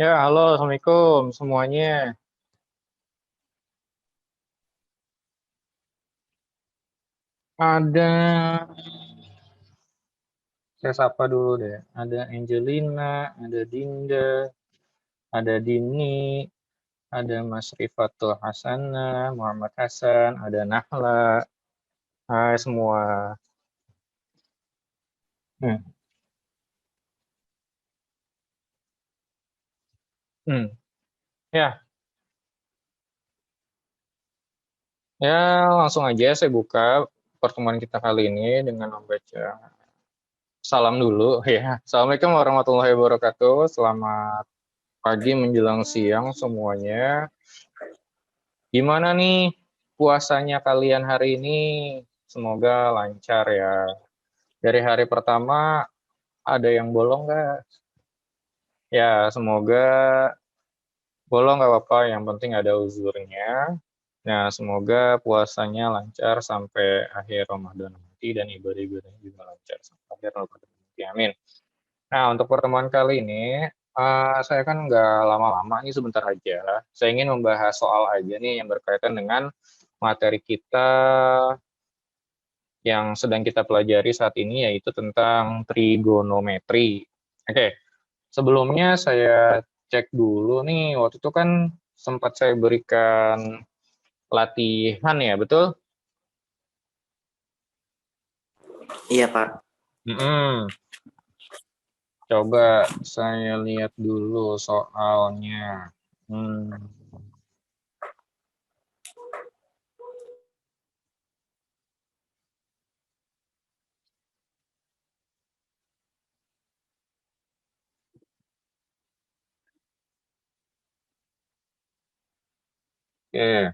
Ya, halo, Assalamualaikum semuanya. Ada, saya sapa dulu deh. Ada Angelina, ada Dinda, ada Dini, ada Mas Rifatul Hasana, Muhammad Hasan, ada Nahla. Hai semua. Hmm, hmm. Ya, ya langsung aja saya buka pertemuan kita kali ini dengan membaca salam dulu ya. Assalamualaikum warahmatullahi wabarakatuh. Selamat pagi menjelang siang semuanya. Gimana nih puasanya kalian hari ini? Semoga lancar ya. Dari hari pertama ada yang bolong nggak? Ya, semoga bolong nggak apa-apa. Yang penting ada uzurnya. Nah, semoga puasanya lancar sampai akhir Ramadan nanti dan ibadah-ibadahnya juga lancar sampai akhir Ramadan nanti. Amin. Nah, untuk pertemuan kali ini, saya kan nggak lama-lama, ini sebentar aja. Saya ingin membahas soal aja nih yang berkaitan dengan materi kita yang sedang kita pelajari saat ini yaitu tentang trigonometri. Oke, sebelumnya saya cek dulu nih, waktu itu kan sempat saya berikan latihan ya, betul? Iya, Pak. Mm-mm. Coba saya lihat dulu soalnya. Hmm. Oke,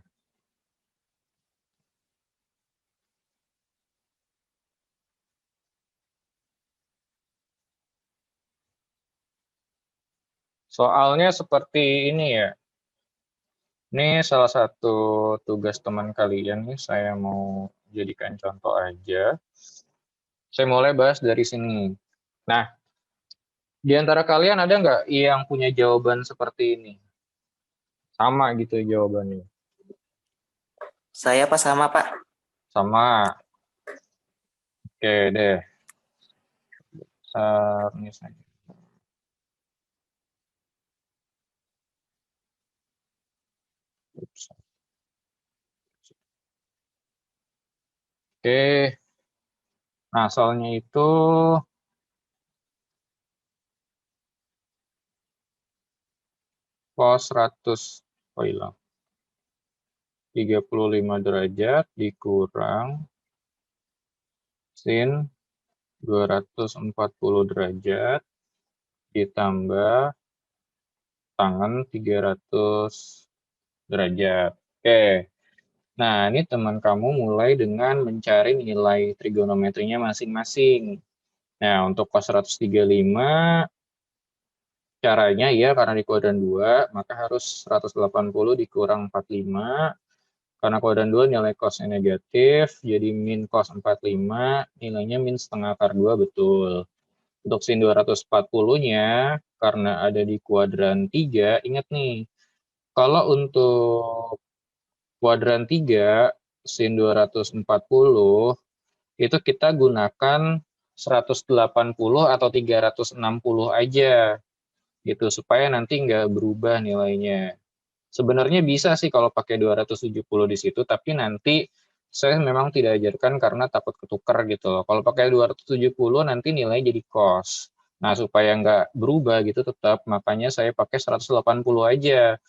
soalnya seperti ini ya. Ini salah satu tugas teman kalian nih, saya mau jadikan contoh aja. Saya mulai bahas dari sini. Nah, di antara kalian ada nggak yang punya jawaban seperti ini? Sama gitu jawabannya. Saya apa sama, Pak? Sama. Oke deh. Ini saja. Ups. Oke. Nah, soalnya itu cos 100, oh hilang. 35 derajat dikurang sin 240 derajat ditambah tangan 300 derajat. Oke. Nah, ini teman kamu mulai dengan mencari nilai trigonometrinya masing-masing. Nah, untuk cos 135, caranya ya karena di kuadran 2, maka harus 180 dikurang 45. Karena kuadran 2 nilai cosnya negatif, jadi min cos 45, nilainya min setengah akar 2, betul. Untuk sin 240-nya, karena ada di kuadran 3, ingat nih, kalau untuk kuadran 3, sin 240, itu kita gunakan 180 atau 360 aja, gitu, supaya nanti nggak berubah nilainya. Sebenarnya bisa sih kalau pakai 270 di situ, tapi nanti saya memang tidak ajarkan karena takut ketukar gitu loh. Kalau pakai 270 nanti nilai jadi cos. Nah, supaya nggak berubah gitu tetap, makanya saya pakai 180 aja.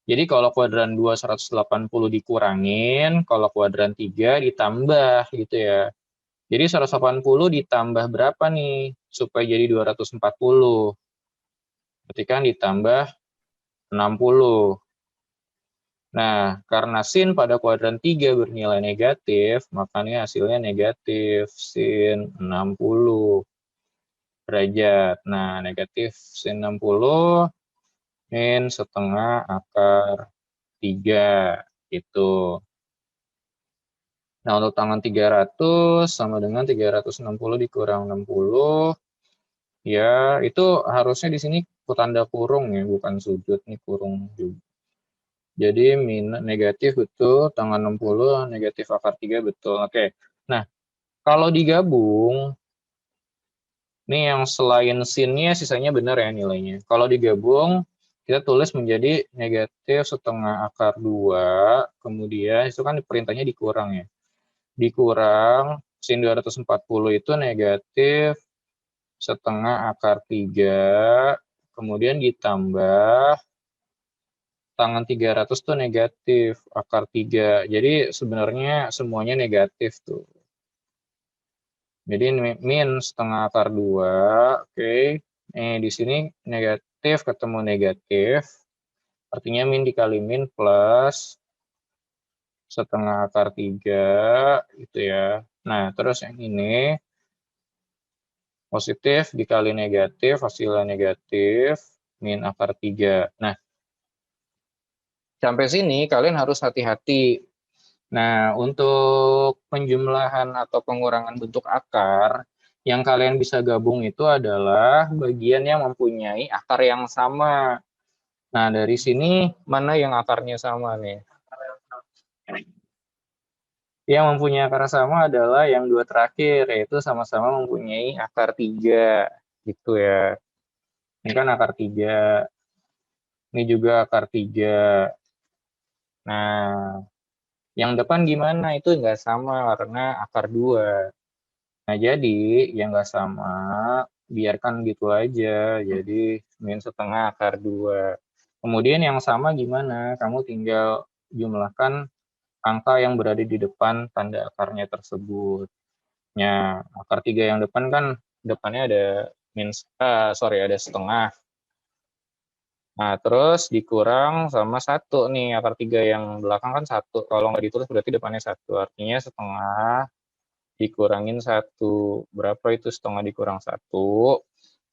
Jadi kalau kuadran 2 180 dikurangin, kalau kuadran 3 ditambah gitu ya. Jadi 180 ditambah berapa nih supaya jadi 240? Berarti kan ditambah 60. Nah, karena sin pada kuadran 3 bernilai negatif, makanya hasilnya negatif sin 60 derajat. Nah, negatif sin 60 min setengah akar 3 gitu. Nah, untuk tangan 300 sama dengan 360 dikurang 60, ya itu harusnya di sini tanda kurung ya, bukan sudut, nih kurung juga. Jadi negatif betul, tanggal 60, negatif akar 3 betul. Oke, nah kalau digabung, nih yang selain sin-nya sisanya benar ya nilainya. Kalau digabung, kita tulis menjadi negatif setengah akar 2, kemudian itu kan perintahnya dikurang ya. Dikurang, sin 240 itu negatif setengah akar 3, kemudian ditambah tangan 300 tuh negatif, akar 3. Jadi sebenarnya semuanya negatif tuh. Jadi min setengah akar 2, oke. Di sini negatif ketemu negatif, artinya min dikali min plus setengah akar 3, gitu ya. Nah, terus yang ini positif dikali negatif, hasilnya negatif, min akar 3. Nah, sampai sini kalian harus hati-hati. Nah, untuk penjumlahan atau pengurangan bentuk akar, yang kalian bisa gabung itu adalah bagian yang mempunyai akar yang sama. Nah, dari sini mana yang akarnya sama nih? Yang mempunyai akar sama adalah yang dua terakhir, yaitu sama-sama mempunyai akar 3. Gitu ya. Ini kan akar 3. Ini juga akar 3. Nah, yang depan gimana? Itu nggak sama karena akar 2. Nah, jadi yang nggak sama, biarkan gitu aja. Jadi, min setengah akar 2. Kemudian yang sama gimana? Kamu tinggal jumlahkan angka yang berada di depan tanda akarnya tersebut. Ya, akar 3 yang depan kan, depannya ada ada setengah. Nah, terus dikurang sama 1 nih, akar 3 yang belakang kan 1. Kalau nggak ditulis berarti depannya 1. Artinya setengah dikurangin 1. Berapa itu setengah dikurang 1?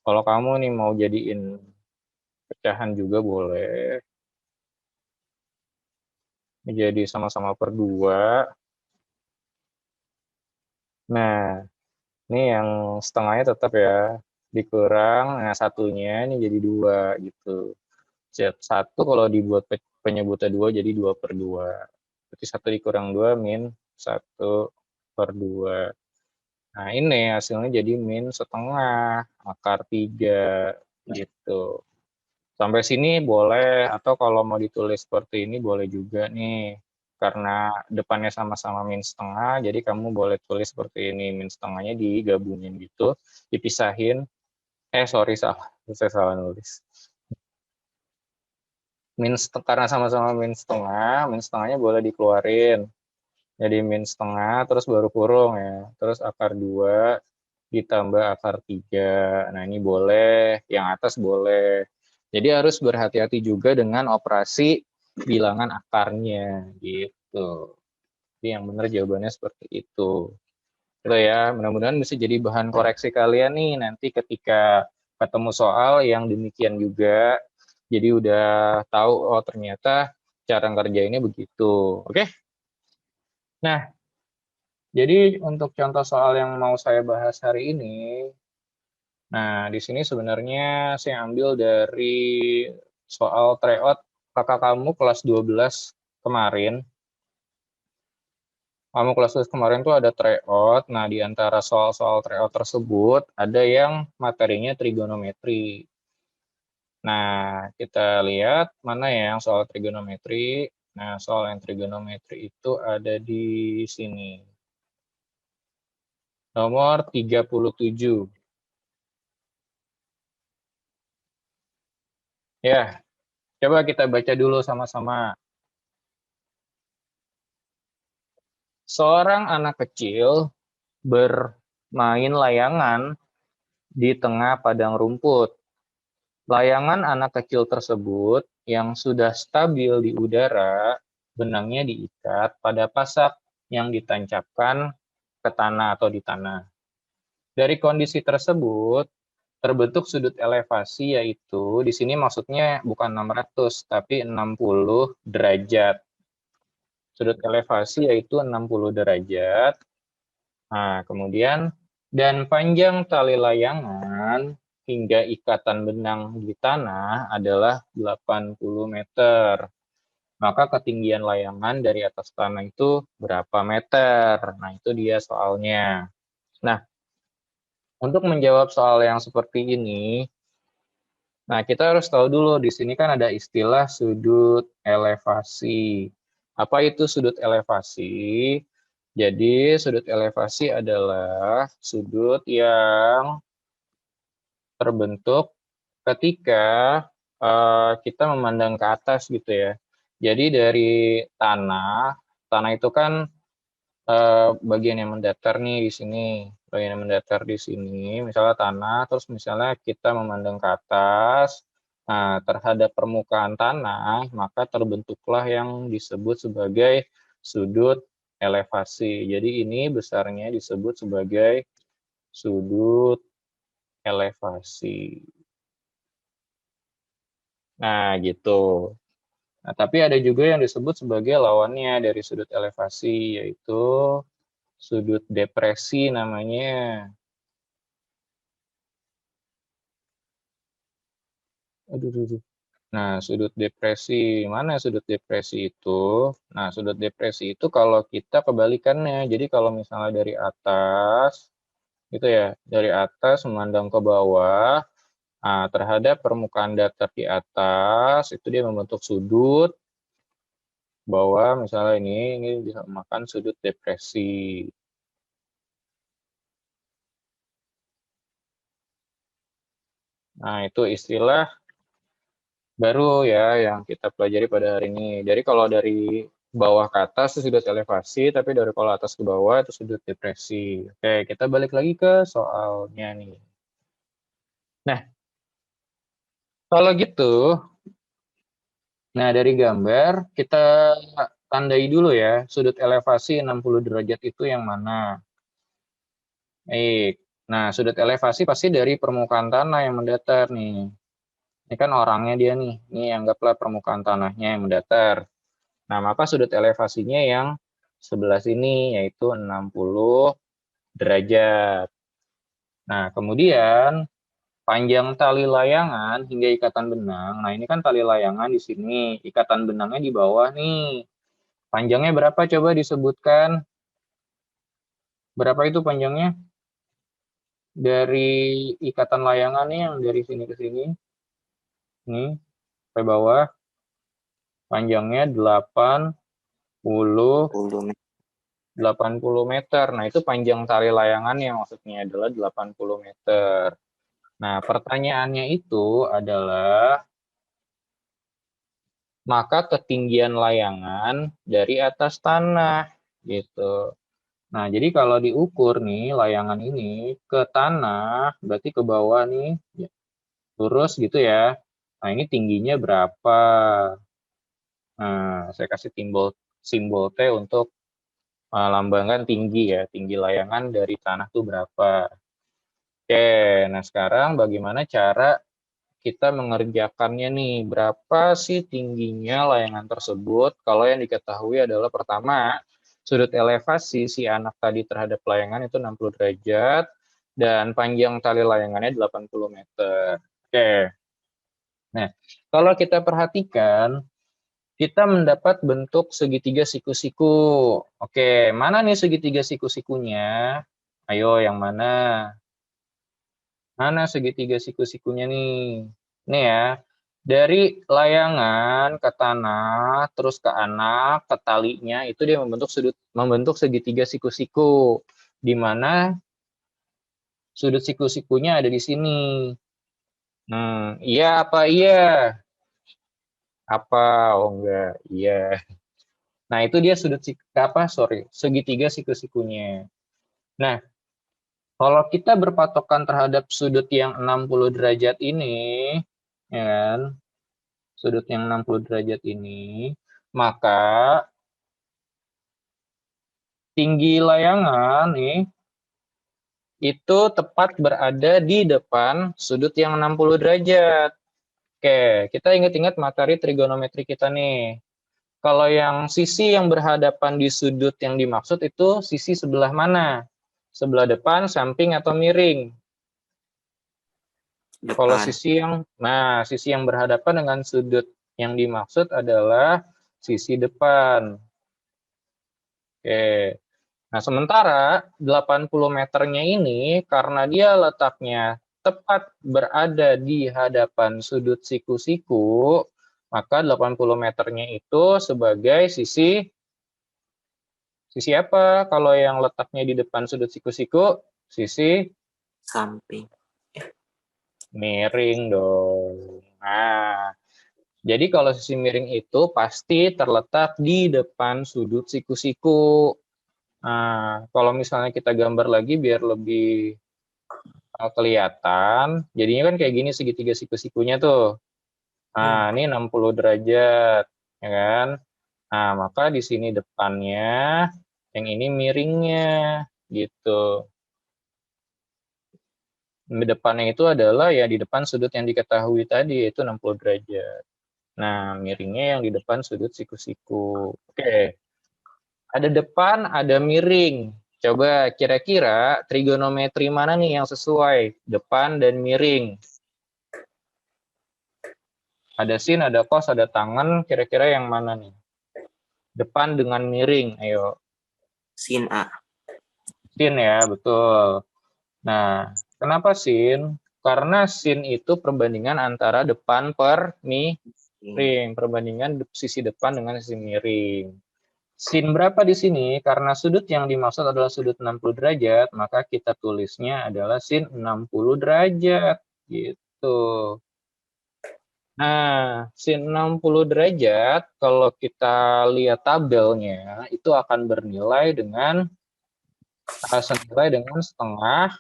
Kalau kamu nih mau jadiin pecahan juga boleh. Jadi sama-sama per 2. Nah, ini yang setengahnya tetap ya. Dikurang, nah satunya ini jadi 2 gitu. 1 kalau dibuat penyebutnya 2 jadi 2 per 2. Berarti 1 dikurang 2 min 1 per 2. Nah, ini hasilnya jadi min setengah akar 3 gitu. Sampai sini boleh, atau kalau mau ditulis seperti ini boleh juga nih. Karena depannya sama-sama min setengah, jadi kamu boleh tulis seperti ini. Min setengahnya digabungin gitu, dipisahin. Sorry, salah. Saya salah nulis. Karena sama-sama min setengahnya boleh dikeluarin. Jadi min setengah, terus baru kurung ya. Terus akar 2 ditambah akar 3. Nah, ini boleh, yang atas boleh. Jadi harus berhati-hati juga dengan operasi bilangan akarnya, gitu. Jadi yang benar jawabannya seperti itu. Gitu ya, mudah-mudahan bisa jadi bahan koreksi kalian nih nanti ketika ketemu soal yang demikian juga. Jadi udah tahu, oh ternyata cara ngerjainnya begitu. Oke? Nah, jadi untuk contoh soal yang mau saya bahas hari ini, nah di sini sebenarnya saya ambil dari soal tryout kakak kamu kelas 12 kemarin. Kamu kelas 12 kemarin tuh ada tryout, nah di antara soal-soal tryout tersebut ada yang materinya trigonometri. Nah, kita lihat mana ya yang soal trigonometri. Nah, soal yang trigonometri itu ada di sini. Nomor 37. Ya, coba kita baca dulu sama-sama. Seorang anak kecil bermain layangan di tengah padang rumput. Layangan anak kecil tersebut yang sudah stabil di udara, benangnya diikat pada pasak yang ditancapkan ke tanah atau di tanah. Dari kondisi tersebut, terbentuk sudut elevasi, yaitu di sini maksudnya bukan 600 tapi 60 derajat. Sudut elevasi yaitu 60 derajat. Nah, kemudian dan panjang tali layangan hingga ikatan benang di tanah adalah 80 meter. Maka ketinggian layangan dari atas tanah itu berapa meter? Nah, itu dia soalnya. Nah, untuk menjawab soal yang seperti ini, nah kita harus tahu dulu di sini kan ada istilah sudut elevasi. Apa itu sudut elevasi? Jadi, sudut elevasi adalah sudut yang terbentuk ketika kita memandang ke atas gitu ya. Jadi dari tanah itu kan bagian yang mendatar nih di sini, bagian yang mendatar di sini, misalnya tanah, terus misalnya kita memandang ke atas, nah terhadap permukaan tanah, maka terbentuklah yang disebut sebagai sudut elevasi. Jadi ini besarnya disebut sebagai sudut elevasi. Nah, gitu. Nah, tapi ada juga yang disebut sebagai lawannya dari sudut elevasi, yaitu sudut depresi namanya. Aduh. Nah, sudut depresi. Mana sudut depresi itu? Nah, sudut depresi itu kalau kita kebalikannya. Jadi kalau misalnya dari atas, gitu ya, dari atas memandang ke bawah, nah, terhadap permukaan datar di atas, itu dia membentuk sudut bahwa misalnya ini bisa makan sudut depresi. Nah, itu istilah baru ya yang kita pelajari pada hari ini. Jadi kalau dari bawah ke atas itu sudut elevasi, tapi dari kalau atas ke bawah itu sudut depresi. Oke, kita balik lagi ke soalnya nih. Nah, kalau gitu, nah dari gambar kita tandai dulu ya, sudut elevasi 60 derajat itu yang mana. Baik. Nah, sudut elevasi pasti dari permukaan tanah yang mendatar nih. Ini kan orangnya dia nih. Ini anggaplah permukaan tanahnya yang mendatar. Nah, maka sudut elevasinya yang sebelah sini, yaitu 60 derajat. Nah, kemudian panjang tali layangan hingga ikatan benang. Nah, ini kan tali layangan di sini, ikatan benangnya di bawah nih. Panjangnya berapa coba disebutkan? Berapa itu panjangnya? Dari ikatan layangan nih yang dari sini ke sini. Nih, sampai bawah. Panjangnya 80 10 meter. Nah, itu panjang tali layangan yang maksudnya adalah 80 meter. Nah, pertanyaannya itu adalah, maka ketinggian layangan dari atas tanah, gitu. Nah, jadi kalau diukur nih, layangan ini ke tanah, berarti ke bawah nih, ya, lurus gitu ya. Nah, ini tingginya berapa? Nah, saya kasih simbol T untuk melambangkan tinggi ya, tinggi layangan dari tanah itu berapa. Oke, nah sekarang bagaimana cara kita mengerjakannya nih? Berapa sih tingginya layangan tersebut? Kalau yang diketahui adalah pertama, sudut elevasi si anak tadi terhadap layangan itu 60 derajat, dan panjang tali layangannya 80 meter. Oke, nah kalau kita perhatikan, kita mendapat bentuk segitiga siku-siku. Oke, mana nih segitiga siku-sikunya? Ayo, yang mana? Mana segitiga siku-sikunya nih? Nih ya, dari layangan ke tanah, terus ke anak, ke talinya, itu dia membentuk segitiga siku-siku, di mana sudut siku-sikunya ada di sini. Iya apa iya? Apa? Oh enggak, iya. Nah, itu dia segitiga siku-sikunya. Nah, kalau kita berpatokan terhadap sudut yang 60 derajat ini, ya kan? Sudut yang 60 derajat ini, maka tinggi layangan nih itu tepat berada di depan sudut yang 60 derajat. Oke, kita ingat-ingat materi trigonometri kita nih. Kalau yang sisi yang berhadapan di sudut yang dimaksud itu sisi sebelah mana? Sebelah depan, samping, atau miring? Kalau Depan. sisi yang berhadapan dengan sudut yang dimaksud adalah sisi depan. Oke. Nah, sementara 80 meternya ini karena dia letaknya tepat berada di hadapan sudut siku-siku, maka 80 meternya itu sebagai sisi apa? Kalau yang letaknya di depan sudut siku-siku, sisi Samping. miring dong. Nah, jadi kalau sisi miring itu pasti terletak di depan sudut siku-siku. Nah, kalau misalnya kita gambar lagi biar lebih kelihatan, jadinya kan kayak gini segitiga siku-sikunya tuh. Nah, ini 60 derajat, ya kan? Nah, maka di sini depannya, yang ini miringnya, gitu. Depannya itu adalah ya di depan sudut yang diketahui tadi, yaitu 60 derajat. Nah, miringnya yang di depan sudut siku-siku. Oke, ada depan, ada miring. Coba kira-kira trigonometri mana nih yang sesuai? Depan dan miring. Ada sin, ada cos, ada tangan. Kira-kira yang mana nih? Depan dengan miring. Ayo. Sin A. Sin ya, betul. Nah, kenapa sin? Karena sin itu perbandingan antara depan per miring. Perbandingan sisi depan dengan sisi miring. Sin berapa di sini? Karena sudut yang dimaksud adalah sudut 60 derajat, maka kita tulisnya adalah sin 60 derajat. Gitu. Nah, sin 60 derajat, kalau kita lihat tabelnya, itu akan bernilai dengan senilai dengan setengah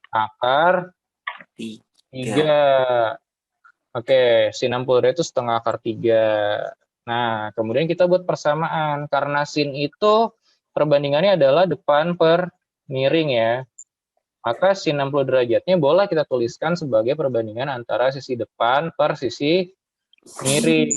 akar 3. Oke, sin 60 derajat itu setengah akar 3. Nah, kemudian kita buat persamaan. Karena sin itu perbandingannya adalah depan per miring ya. Maka sin 60 derajatnya boleh kita tuliskan sebagai perbandingan antara sisi depan per sisi miring.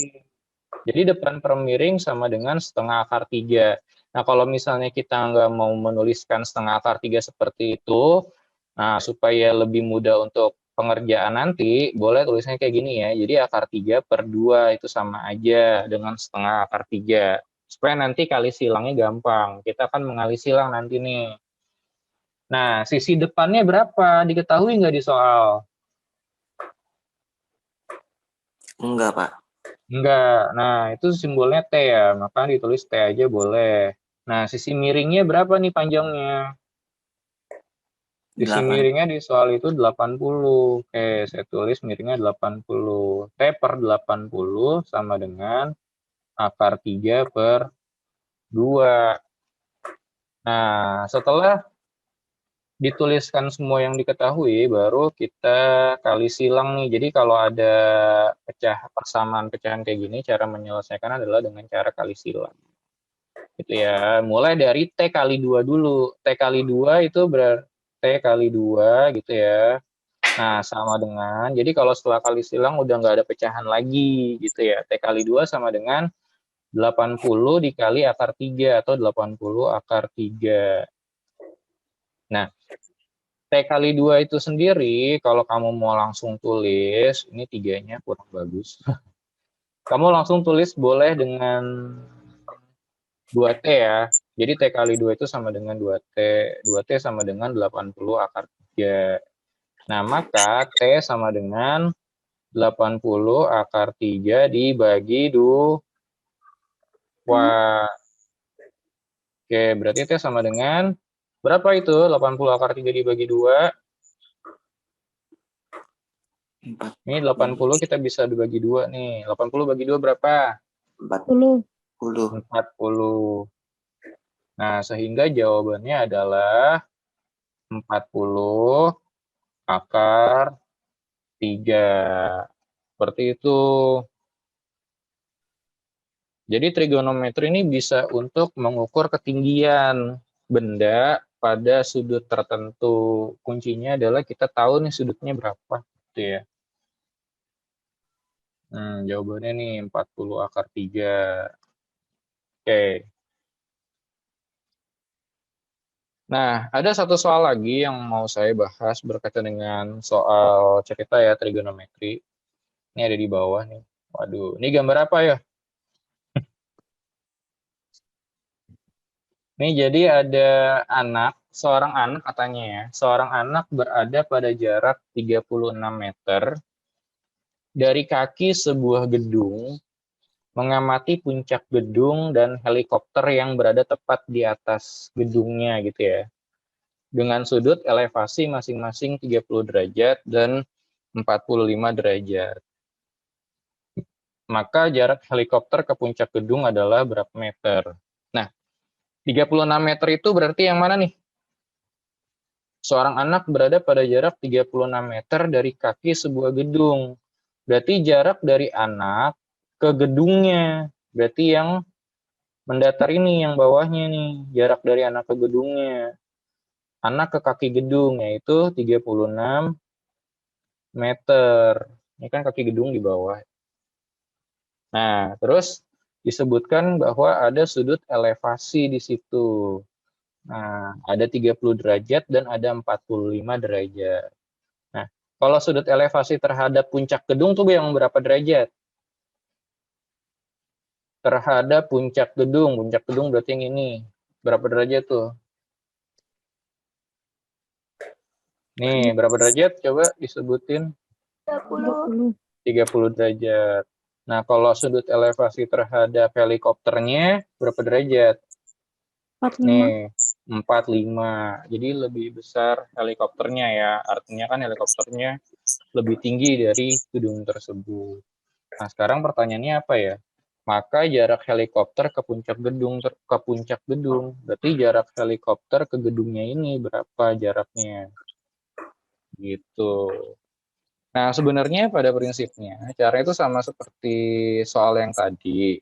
Jadi depan per miring sama dengan setengah akar 3. Nah, kalau misalnya kita nggak mau menuliskan setengah akar 3 seperti itu, nah supaya lebih mudah untuk pengerjaan nanti, boleh tulisnya kayak gini ya. Jadi akar 3 per 2 itu sama aja dengan setengah akar 3. Supaya nanti kali silangnya gampang. Kita akan mengali silang nanti nih. Nah, sisi depannya berapa? Diketahui nggak di soal? Enggak, Pak. Enggak. Nah, itu simbolnya T ya, maka ditulis T aja boleh. Nah, sisi miringnya berapa nih panjangnya? Sisi 8. miringnya di soal itu 80. Oke, saya tulis miringnya 80. T per 80 sama dengan akar 3 per 2. Nah, setelah dituliskan semua yang diketahui, baru kita kali silang nih. Jadi kalau ada persamaan pecahan kayak gini, cara menyelesaikan adalah dengan cara kali silang. Gitu ya. Mulai dari T kali 2 dulu. T kali 2 itu berarti T kali 2 gitu ya. Nah, sama dengan, jadi kalau setelah kali silang udah nggak ada pecahan lagi gitu ya. T kali 2 sama dengan 80 dikali akar 3 atau 80 akar 3. Nah, T kali 2 itu sendiri, kalau kamu mau langsung tulis, ini tiganya kurang bagus. Kamu langsung tulis boleh dengan 2T ya. Jadi T kali 2 itu sama dengan 2T. 2T sama dengan 80 akar 3. Nah, maka T sama dengan 80 akar 3 dibagi 2. Oke, berarti T sama dengan berapa itu? 80 akar 3 dibagi 2. Ini 80 kita bisa dibagi 2 nih. 80 bagi 2 berapa? 40. 40. Nah, sehingga jawabannya adalah 40 akar 3. Seperti itu. Jadi trigonometri ini bisa untuk mengukur ketinggian benda pada sudut tertentu. Kuncinya adalah kita tahu nih sudutnya berapa. Gitu ya. Jawabannya nih 40 akar 3. Oke. Nah, ada satu soal lagi yang mau saya bahas berkaitan dengan soal cerita ya, trigonometri. Ini ada di bawah nih. Waduh, ini gambar apa ya? Ini jadi ada seorang anak katanya ya. Seorang anak berada pada jarak 36 meter dari kaki sebuah gedung, mengamati puncak gedung dan helikopter yang berada tepat di atas gedungnya gitu ya. Dengan sudut elevasi masing-masing 30 derajat dan 45 derajat. Maka jarak helikopter ke puncak gedung adalah berapa meter? Nah, 36 meter itu berarti yang mana nih? Seorang anak berada pada jarak 36 meter dari kaki sebuah gedung. Berarti jarak dari anak ke gedungnya. Berarti yang mendatar ini, yang bawahnya nih. Jarak dari anak ke gedungnya. Anak ke kaki gedung, yaitu 36 meter. Ini kan kaki gedung di bawah. Nah, terus disebutkan bahwa ada sudut elevasi di situ. Nah, ada 30 derajat dan ada 45 derajat. Nah, kalau sudut elevasi terhadap puncak gedung tuh yang berapa derajat? Terhadap puncak gedung berarti yang ini. Berapa derajat tuh? Nih, berapa derajat? Coba disebutin. 30. 30 derajat. Nah, kalau sudut elevasi terhadap helikopternya berapa derajat? 45. Nih, 45. Jadi lebih besar helikopternya ya. Artinya kan helikopternya lebih tinggi dari gedung tersebut. Nah, sekarang pertanyaannya apa ya? Maka jarak helikopter ke puncak gedung. Berarti jarak helikopter ke gedungnya ini berapa jaraknya? Gitu. Nah, sebenarnya pada prinsipnya cara itu sama seperti soal yang tadi.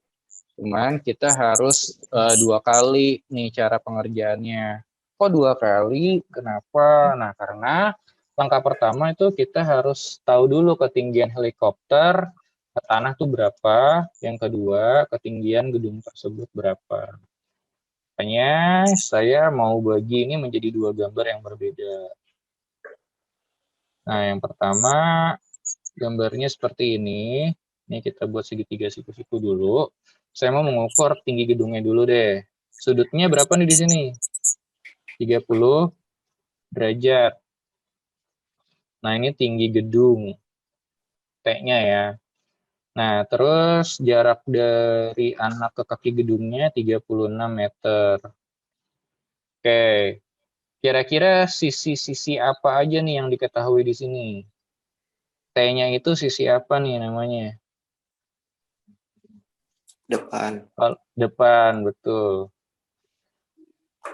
Cuman kita harus dua kali nih cara pengerjaannya. Kok dua kali? Kenapa? Nah, karena langkah pertama itu kita harus tahu dulu ketinggian helikopter ke tanah tuh berapa. Yang kedua, ketinggian gedung tersebut berapa. Makanya saya mau bagi ini menjadi dua gambar yang berbeda. Nah, yang pertama gambarnya seperti ini. Ini kita buat segitiga siku-siku dulu. Saya mau mengukur tinggi gedungnya dulu deh. Sudutnya berapa nih di sini? 30 derajat. Nah, ini tinggi gedung. T-nya ya. Nah, terus jarak dari anak ke kaki gedungnya 36 meter. Oke. Kira-kira sisi-sisi apa aja nih yang diketahui di sini? T-nya itu sisi apa nih namanya? Depan. Depan, betul.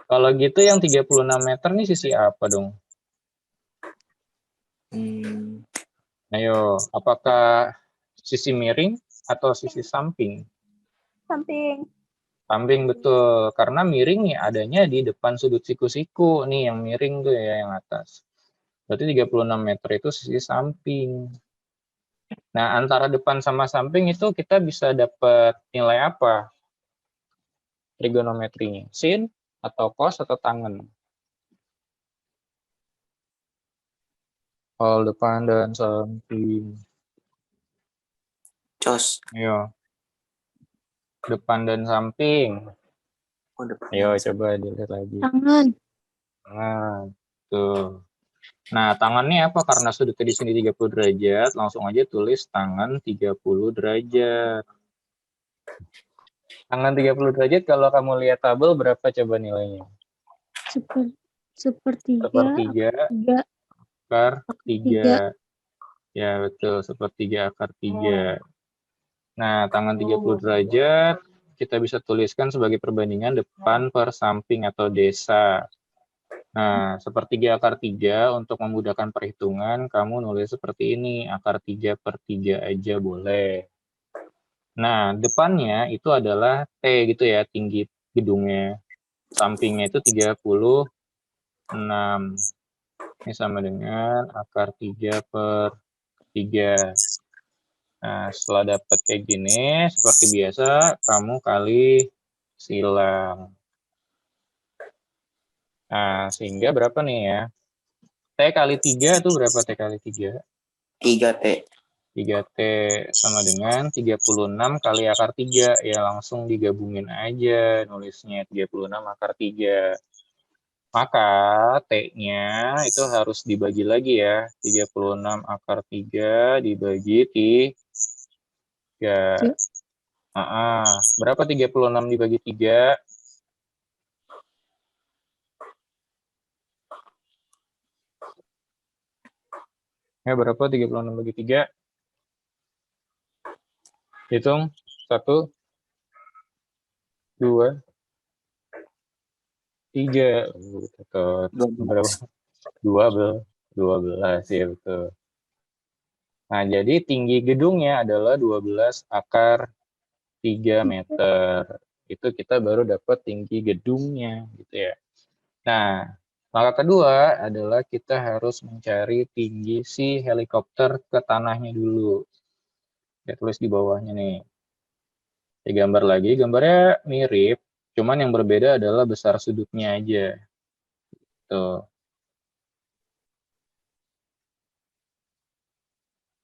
Kalau gitu yang 36 meter nih sisi apa dong? Ayo, apakah sisi miring atau sisi samping? Samping. Samping, betul. Karena miring nih adanya di depan sudut siku-siku. Nih yang miring tuh ya, yang atas. Berarti 36 meter itu sisi samping. Nah, antara depan sama samping itu kita bisa dapat nilai apa? Trigonometrinya. Sin atau cos atau tangen? Depan dan samping. Cos. Ayo. Depan dan samping. Oh, depan. Ayo coba dilihat lagi. Tangan. Nah, tuh. Nah, tangannya apa? Karena sudutnya di sini 30 derajat, langsung aja tulis tangan 30 derajat. Tangan 30 derajat kalau kamu lihat tabel berapa coba nilainya? Sepertiga. Sepertiga Tiga. akar 3. Tiga. Ya, betul. Sepertiga akar 3. Nah, tangan 30 derajat kita bisa tuliskan sebagai perbandingan depan per samping atau desa. Nah, sepertiga akar 3 untuk memudahkan perhitungan, kamu nulis seperti ini, akar 3 per 3 aja boleh. Nah, depannya itu adalah T gitu ya, tinggi gedungnya. Sampingnya itu 36. Ini sama dengan akar 3 per 3. Nah, setelah dapat kayak gini, seperti biasa, kamu kali silang. Nah, sehingga berapa nih ya? T kali 3 itu berapa T kali 3? 3T. 3T sama dengan 36 kali akar 3. Ya langsung digabungin aja nulisnya 36 akar 3. Maka T-nya itu harus dibagi lagi ya. 36 akar 3 dibagi 3. Berapa 36 dibagi 3? Ya, berapa 36 bagi 3? Hitung. 1, 2, 3. Berapa? 12. 12 ya, betul. Nah, jadi tinggi gedungnya adalah 12 akar 3 meter. Itu kita baru dapat tinggi gedungnya gitu ya. Nah, langkah kedua adalah kita harus mencari tinggi si helikopter ke tanahnya dulu. Saya tulis di bawahnya nih. Saya gambar lagi, gambarnya mirip, cuman yang berbeda adalah besar sudutnya aja. Tuh.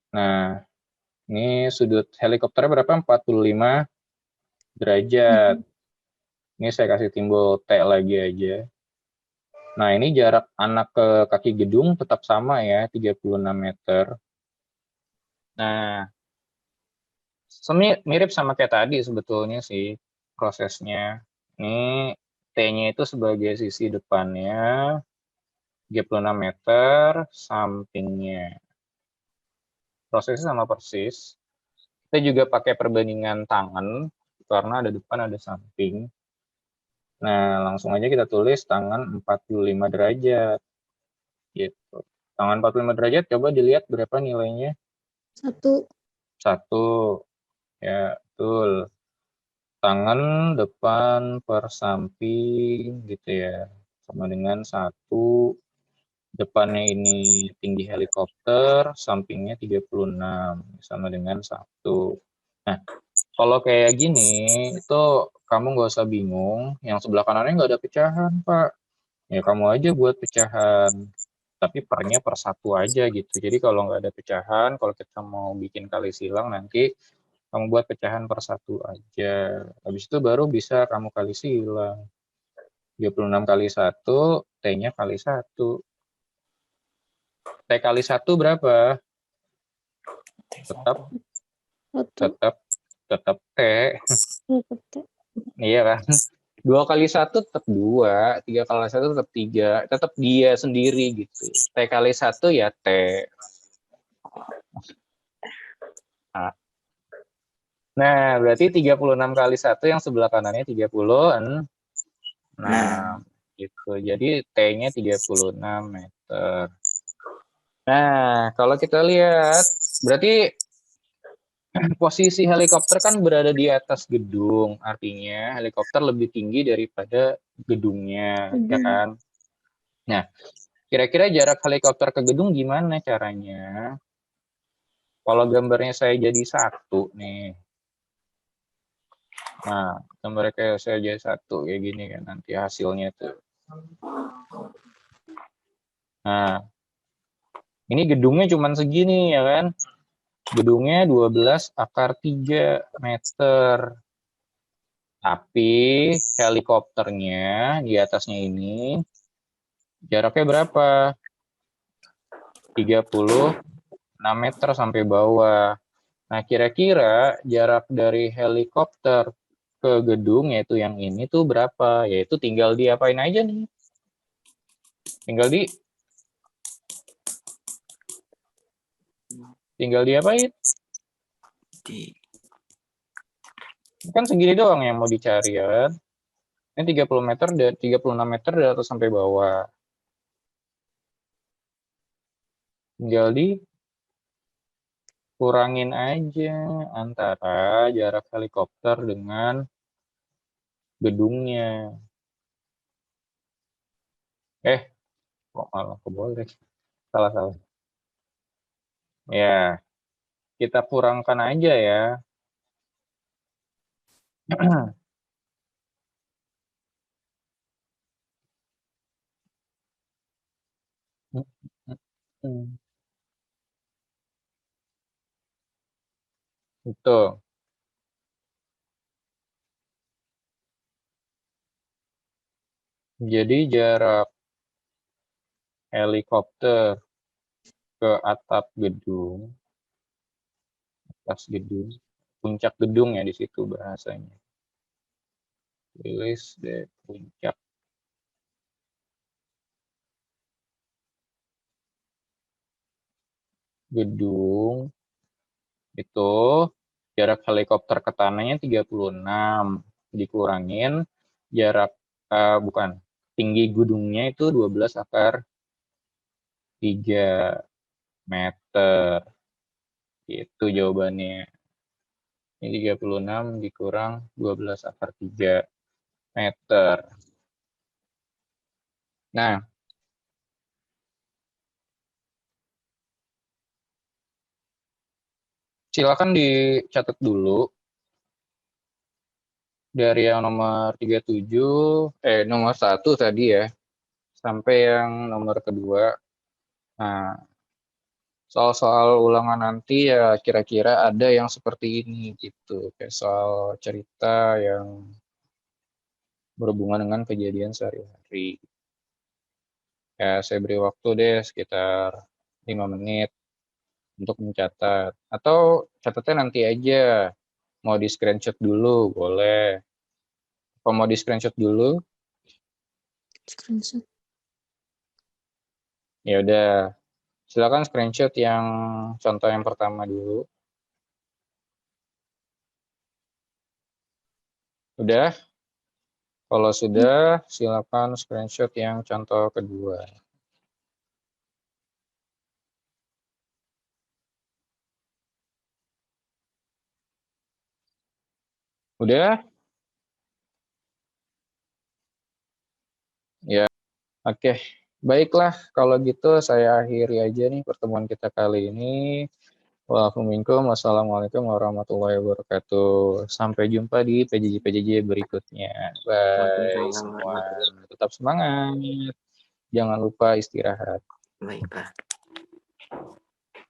Nah, ini sudut helikopternya berapa? 45 derajat. Ini saya kasih simbol T lagi aja. Nah, ini jarak anak ke kaki gedung tetap sama ya, 36 meter. Nah, mirip sama kayak tadi sebetulnya sih prosesnya. Ini T-nya itu sebagai sisi depannya, 36 meter, sampingnya. Prosesnya sama persis. Kita juga pakai perbandingan tangan, karena ada depan, ada samping. Nah, langsung aja kita tulis tangan 45 derajat. Gitu. Tangan 45 derajat, coba dilihat berapa nilainya. 1. 1. Ya, betul. Tangan depan per samping gitu ya. Sama dengan 1. Depannya ini tinggi helikopter, sampingnya 36. Sama dengan 1. Nah, kalau kayak gini, itu kamu nggak usah bingung. Yang sebelah kanannya nggak ada pecahan, Pak. Ya, kamu aja buat pecahan. Tapi pernya per 1 aja gitu. Jadi kalau nggak ada pecahan, kalau kita mau bikin kali silang nanti kamu buat pecahan per 1 aja. Habis itu baru bisa kamu kali silang. 36 kali 1, T-nya kali 1. T kali 1 berapa? Tetap, tetap T. Iya kan? 2 kali 1 tetap 2, 3 kali 1 tetap 3, tetap dia sendiri gitu. T kali 1 ya T. Nah, berarti 36 kali 1 yang sebelah kanannya 36. Nah, gitu. Jadi T-nya 36 meter. Nah, kalau kita lihat, berarti posisi helikopter kan berada di atas gedung. Artinya helikopter lebih tinggi daripada gedungnya, ya kan? Nah, kira-kira jarak helikopter ke gedung gimana caranya? Kalau gambarnya saya jadi 1 nih. Nah, gambarnya kayak saya jadi 1 kayak gini kan nanti hasilnya tuh. Nah, ini gedungnya cuma segini ya kan? Gedungnya 12 akar 3 meter. Tapi helikopternya di atasnya ini jaraknya berapa? 36 meter sampai bawah. Nah, kira-kira jarak dari helikopter ke gedung yaitu yang ini tuh berapa? Yaitu tinggal diapain aja nih? Tinggal diapain? Kan segini doang yang mau dicari ya kan? Ini 30 meter, 36 meter dari atas sampai bawah. Tinggal dikurangin aja antara jarak helikopter dengan gedungnya. Kok malah keboleh? Salah. Ya, kita kurangkan aja ya. Betul. Jadi jarak helikopter ke atap gedung, atas gedung, puncak gedung ya di situ bahasanya. Tulis deh puncak gedung itu jarak helikopter ke tanahnya 36 dikurangin jarak bukan tinggi gedungnya itu 12 akar 3 meter. Itu jawabannya. Ini 36 dikurang 12 akar 3 meter. Nah, silakan dicatat dulu dari yang nomor 37, nomor 1 tadi ya, sampai yang nomor kedua. Nah, soal-soal ulangan nanti ya kira-kira ada yang seperti ini gitu. Kayak soal cerita yang berhubungan dengan kejadian sehari-hari. Ya, saya beri waktu deh sekitar 5 menit untuk mencatat. Atau catatnya nanti aja. Mau di screenshot dulu, boleh. Kalau mau di screenshot dulu, Screenshot. ya udah. Silakan screenshot yang contoh yang pertama dulu. Udah? Kalau sudah, silakan screenshot yang contoh kedua. Udah? Ya, oke. Baiklah, kalau gitu saya akhiri aja nih pertemuan kita kali ini. Wassalamualaikum warahmatullahi wabarakatuh. Sampai jumpa di PJJ-PJJ berikutnya. Bye Waalaikumsalam semua. warahmatullahi Tetap semangat. Jangan lupa istirahat. wabarakatuh. Baiklah.